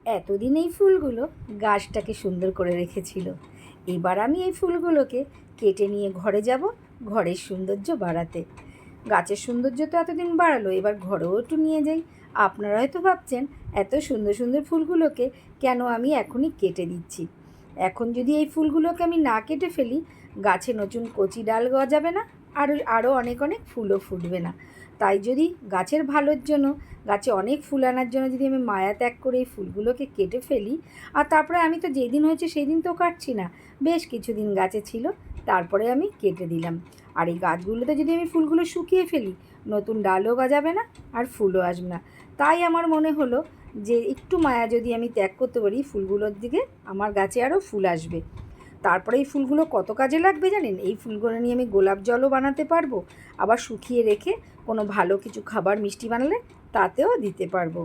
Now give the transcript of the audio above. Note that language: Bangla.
এতদিন এই ফুলগুলো গাছটাকে সুন্দর করে রেখেছিল। এবার আমি এই ফুলগুলোকে কেটে নিয়ে ঘরে যাব, ঘরের সৌন্দর্য বাড়াতে। গাছের সৌন্দর্য তো এতদিন বাড়ালো, এবার ঘরেও একটু নিয়ে যাই। আপনারা হয়তো ভাবছেন এত সুন্দর সুন্দর ফুলগুলোকে কেন আমি এখনই কেটে দিচ্ছি। এখন যদি এই ফুলগুলোকে আমি না কেটে ফেলি, গাছে নতুন কচি ডাল গজাবে না, আরও অনেক অনেক ফুলও ফুটবে না। তাই যদি গাছের ভালোর জন্য, গাছে অনেক ফুল আনার জন্য যদি আমি মায়া ত্যাগ করে এই ফুলগুলোকে কেটে ফেলি, আর তারপরে আমি তো যেই দিন হয়েছে সেই দিন তো কাটছি না, বেশ কিছুদিন গাছে ছিল, তারপরে আমি কেটে দিলাম। আর এই গাছগুলোতে যদি আমি ফুলগুলো শুকিয়ে ফেলি, নতুন ডালও গজাবে না আর ফুলও আসবে না। তাই আমার মনে হলো যে একটু মায়া যদি আমি ত্যাগ করতে পারি ফুলগুলোর দিকে, আমার গাছে আরও ফুল আসবে। তারপরে এই ফুলগুলো কত কাজে লাগবে জানেন? এই ফুলগুলো নিয়ে আমি গোলাপ জলও বানাতে পারবো, আবার শুকিয়ে রেখে কোনো ভালো কিছু খাবার মিষ্টি বানালে তাতেও দিতে পারবো।